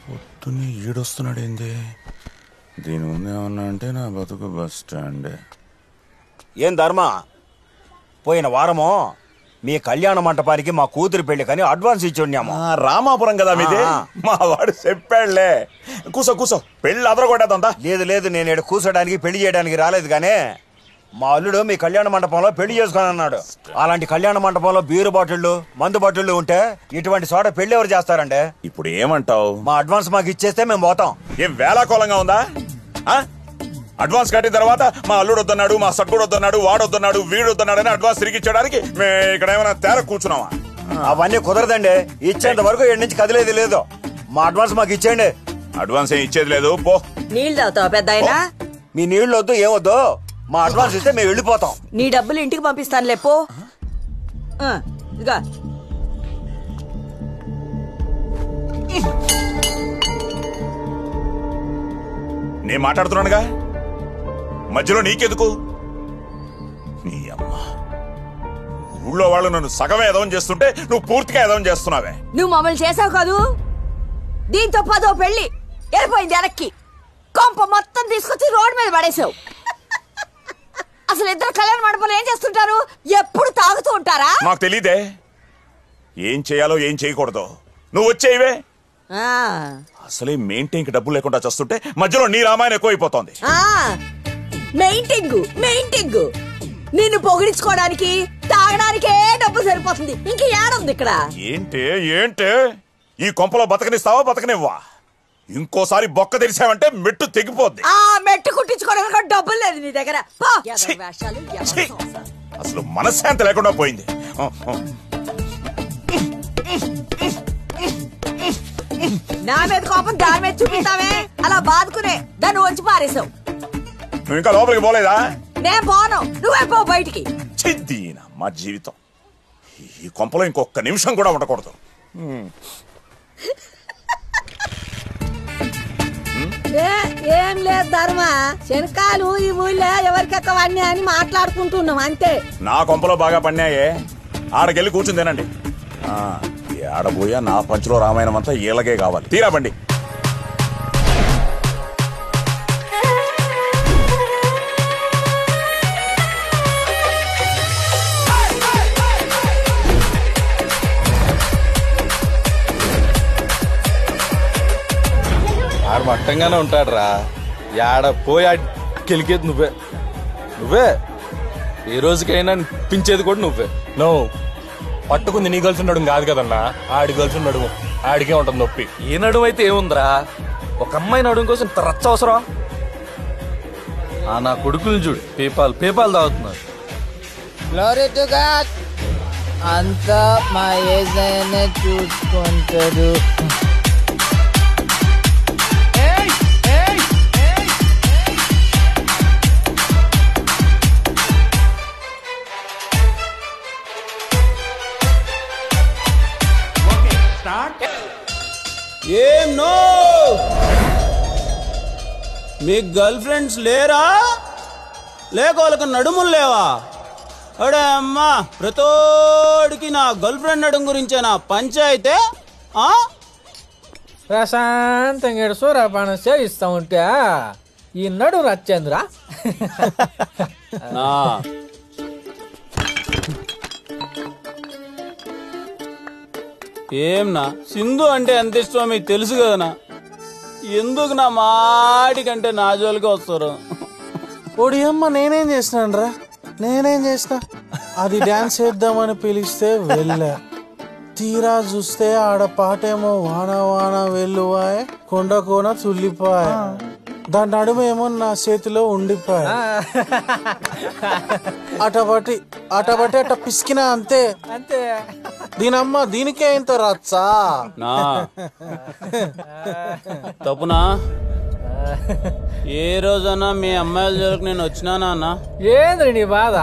పొద్దున్నే ఈడొస్తున్నాడేంది? దీని ముందు ఏమన్నా అంటే నా బతుకు బస్ స్టాండ్. ఏం ధర్మ, పోయిన వారము మీ కళ్యాణ మంటపానికి మా కూతురు పెళ్లి కానీ అడ్వాన్స్ ఇచ్చి ఉన్నాము. రామాపురం కదా మీది? మా వాడు చెప్పాడులే. కూసో కూసో, పెళ్లి అదరగొట్టేద్దా? లేదు లేదు, నేను ఇక్కడ కూర్చోడానికి పెళ్లి చేయడానికి రాలేదు. కానీ మా అల్లుడు మీ కళ్యాణ మండపంలో పెళ్లి చేసుకొని అన్నాడు. అలాంటి కళ్యాణ మండపంలో బీరు బాటిళ్ళు మందు బాటిళ్ళు ఉంటే ఇటువంటి చోట పెళ్లి ఎవరు చేస్తారండి? ఇప్పుడు ఏమంటావు? మా అడ్వాన్స్ మాకు ఇచ్చేస్తే మేము పోతాం. ఏం వేలాకోలంగా ఉందా? అడ్వాన్స్ కట్టిన తర్వాత మా అల్లుడు వద్దన్నాడు, మా సట్టుడు వద్దన్నాడు, వాడు వద్దన్నాడు, వీడు వద్దన్నాడు అని అడ్వాన్స్ తిరిగి ఇచ్చడానికి మేము ఇక్కడ ఏమైనా తేర కూర్చున్నావా? అవన్నీ కుదరదండి. ఇచ్చేంత వరకు ఎక్కడి నుంచి కదిలేదు లేదు. మా అడ్వాన్స్ మాకు ఇచ్చేయండి. అడ్వాన్స్ ఏం ఇచ్చేది లేదు, పో. నీళ్ళు తాగుతావు పెద్ద ఆయన? మీ నీళ్లు వద్దు ఏమొద్దు, మా అడ్వాన్స్ ఇస్తే మేము వెళ్ళిపోతాం. నీ డబ్బులు ఇంటికి పంపిస్తాను లేపో. ఇదిగా నేను మాట్లాడుతున్నానుగా, మధ్యలో నీకెందుకు? నీ అమ్మ, ఊళ్ళో వాళ్ళు నన్ను సగమే ఎదవం చేస్తుంటే నువ్వు పూర్తిగా ఎదవం చేస్తున్నావే. నువ్వు మమ్మల్ని చేసావు కాదు, దీంతో 10వ పెళ్లి వెళ్ళిపోయింది వెనక్కి. కొంప మొత్తం తీసుకొచ్చి రోడ్డు మీద పడేసావు. అసలు ఇద్దరు కళ్యాణ మండపంలో ఏం చేస్తుంటారు? ఎప్పుడు తాగుతూ ఉంటారా? నాకు తెలీదే ఏం చేయాలో ఏం చేయకూడదు. నువ్వు వచ్చేవే. అసలే మెయింటైన్ కి డబ్బులు లేకుండా చేస్తుంటే మధ్యలో నీ రామాయణం ఎక్కువైపోతోంది. మెయింటింగ్ నిన్ను పొగిడించుకోవడానికి తాగడానికే డబ్బు సరిపోతుంది. ఇంక ఏడుంది ఇక్కడ? ఏంటే ఏంటే ఈ కొంపలో బతకనిస్తావా బతకనివ్వా? ఇంకోసారి బొక్క తెరిచావంటే మెట్టు తెగిపోద్ది. మెట్టు కుట్టించుకోవడానికి డబ్బులు లేదు నీ దగ్గర. అసలు మనశ్శాంతి లేకుండా పోయింది. నా మీద కోపం దాని మీద చూపిస్తావే, అలా బాదుకునే దాన్ని వచ్చి పారేసావు. నువ్వు ఇంకా లోపలికి పోలేదా? నేను పోను, నువ్వే పో బయటికి. చిద్దీనా మా జీవితం. ఈ కొంపలో ఇంకొక నిమిషం కూడా ఉండకూడదు. ఏం లేదు ధర్మ, శనకాలు ఈ ఊళ్ళో ఎవరికెక్కవన్నీ అని మాట్లాడుకుంటున్నాం అంతే. నా కొంపలో బాగా పన్నాయే, ఆడకెళ్ళి కూర్చుని తినండి. ఆడబోయా నా పంచులో రామాయణం అంతా ఈలగే కావాలి. తీరా బండి. ఆడు మట్టంగానే ఉంటాడు రా. ఆడ పోయి గెలికేది నువ్వే. ఏ రోజుకైనా పించేది కూడా నువ్వే. నువ్వు పట్టుకుంది నీ గర్ల్స్ నడుము కాదు కదన్నా, ఆడి గర్ల్స్ నడుము. ఆడికే ఉంటుంది నొప్పి. ఏ నడుము అయితే ఏముందిరా, ఒక అమ్మాయి నడుము కోసం ఇంత రచ్చ అవసరం? నా కొడుకులు చూడు, పేపాల్ తాగుతున్నారు. Glory to God. అంతా మా ఏజైనా చూసుకుంటారు. ఏం నో, మీకు గర్ల్ ఫ్రెండ్స్ లేరా? లేక వాళ్ళకి నడుములు లేవా? అడే అమ్మా, ప్రతోడికి నా గర్ల్ ఫ్రెండ్ నడుము గురించే నా పంచాయితే. ప్రశాంతంగా సూర్యపానం సేవిస్తా ఉంటే ఈ నడు రచ్చేంద్రా. ఏంనా సింధు అంటే ఎంత ఇష్టమో మీకు తెలుసు కదనా? ఎందుకు నా మాటికంటే నా జోలికి వస్తారు? ఓడి అమ్మ, నేనేం చేసినాను రా? అది డాన్స్ చేద్దామని పిలిస్తే వెళ్ళా. తీరా చూస్తే ఆడ పాటేమో వాన వాన వెల్లువాయ్ కొండ కోన తుల్లిపాయ. దాని నడుమేమో నా చేతిలో ఉండిపోయా. అటబట్టి అట్ట పిసికినా అంతే. దీనమ్మ దీనికే ఇంత రచ్చా? తప్పునా? ఏ రోజన్నా మీ అమ్మాయిల జోలికి నేను వచ్చినానా అన్న? ఏంద్రీ నీ బాధ?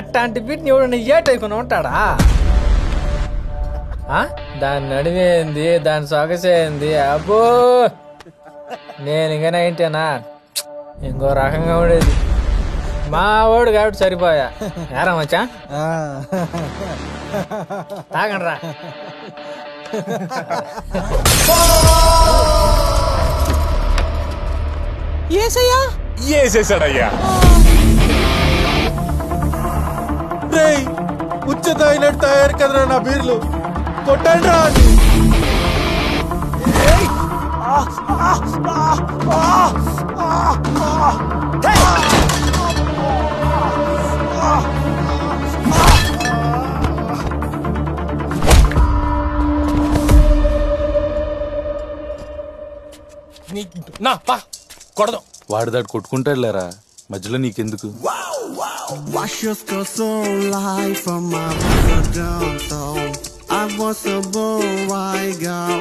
అట్లాంటి బిడ్ని ఎవడన్నా ఏటైకుని ఉంటాడా? దాని నడివేంది, దాని సొగసేంది, అబ్బో నేను ఇంకా ఏంటేనా ఇంకో రకంగా ఉండేది. మా వాడు కాబట్టి సరిపోయా. ఏరా మచ్చా, తాగండి రా. ఏసయ్యా వేసేసాడయ్యా. రేయ్ ఉచ్చ తాగినట్టు తయారు కదరా నా బీర్లు, కొట్టండి రా. నా పా కొడదాం. వాడిదాడు కొట్టుకుంటాడు లేరా, మధ్యలో నీకెందుకు? Wash your skirt so light from my window down so I was a boy girl.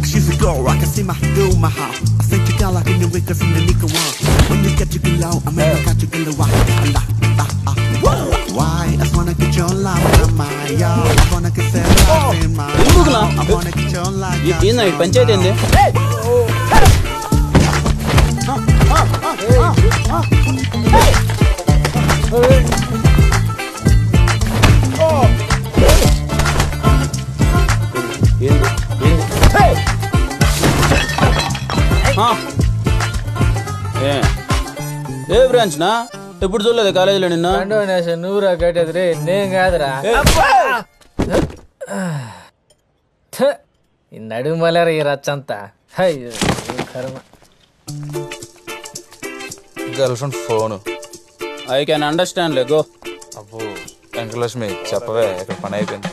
She's a girl, I can see my through my house. I think you got like in the wickers in the nickel one. When you get your glow, I make you catch your glow. Why? I wanna get your love in my yard. I wanna get your love in my yard. I wanna get your love. ఏంది పంచాయతీ ఏంది? ఏ branch నా ఎప్పుడు చూడలేదు కాలేజీలో నిన్న. నువ్వురా కట్టేది రే, నేను కాదురా. ఈ నడుమలరా ఈ రచ్చంతా. కర్మ. Girl friend phone. I can understand లే, గో. అబ్బో వెంకటలక్ష్మి చెప్పవే, ఇక్కడ పని అయిపోయింది.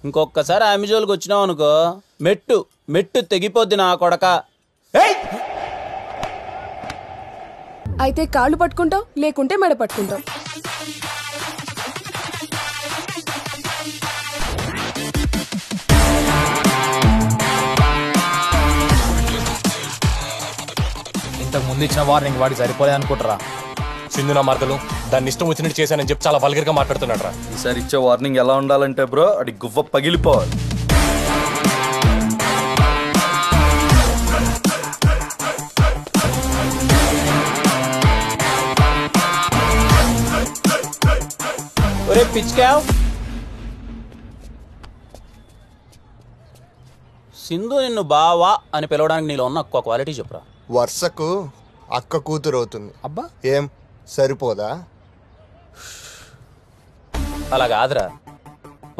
ఇంకొకసారి ఆమె జోలికి వచ్చినావు అనుకో, మెట్టు మెట్టు తెగిపోద్ది నా కొడక. అయితే కాళ్ళు పట్టుకుంటావు, లేకుంటే మెడ పట్టుకుంటావు. ఇంతకు ముందు ఇచ్చిన వార్నింగ్ వాడికి సరిపోలే అనుకుంటారా? సింధు నా మార్గలు దాన్ని ఇష్టం వచ్చినట్టు చేశానని చెప్పి చాలా వల్గర్ గా మాట్లాడుతున్నాడు రా. ఈసారి ఇచ్చే వార్నింగ్ ఎలా ఉండాలంటే బ్రో, అది గువ్వ పగిలిపోవాలి. ఒరే పిచ్కావ్, సింధు నిన్ను బావా అని పిలవడానికి నీలో ఉన్న ఒక్క క్వాలిటీ చెప్పురా. వర్షకు అక్క కూతురు అవుతుంది. అబ్బా ఏం సరిపోదా? అలా కాదురా,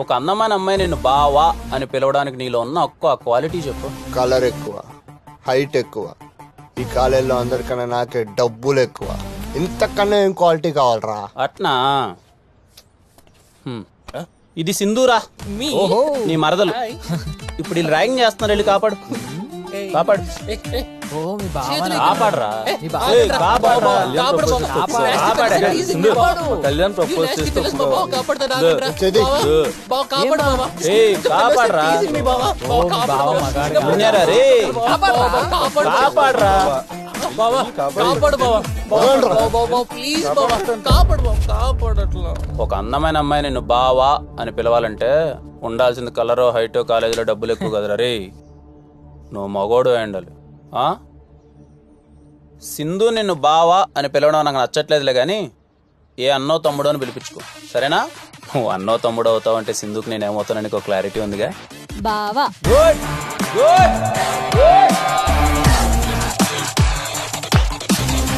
ఒక అందమైన అమ్మాయి నిన్ను బావా అని పిలవడానికి నీలో ఉన్న ఒక్క క్వాలిటీ చెప్పు. కలర్ ఎక్కువ, హైట్ ఎక్కువ, ఈ కాలేజీలో అందరికన్నా నాకే డబ్బులు ఎక్కువ. ఇంతకన్నా ఏం క్వాలిటీ కావాలరా? అట్నా? ఇది సింధూరా, నీ మరదలు. ఇప్పుడు వీళ్ళు ర్యాగింగ్ చేస్తున్నారు, వెళ్ళి కాపాడు కాపాడు కాపాడరా. కళ్యాణ్ ప్రపోజ్ చేస్తే కాపాడరా రే, కాపాడరా. ఒక అందమైన అమ్మాయి నిన్ను బావా అని పిలవాలంటే ఉండాల్సింది కలరో హైటో కాలేజీలో డబ్బులు ఎక్కువ కదరా రే. నువ్వు మగోడు ఉండాలి. సింధు నిన్ను బావా అని పిలవడం నాకు నచ్చట్లేదులే కానీ ఏ అన్నో తమ్ముడు అని పిలిపించుకో, సరేనా? నువ్వు అన్నో తమ్ముడు అవుతావు అంటే సింధుకి నేనేమవుతానని ఒక క్లారిటీ ఉందిగా. బావా. Good good good.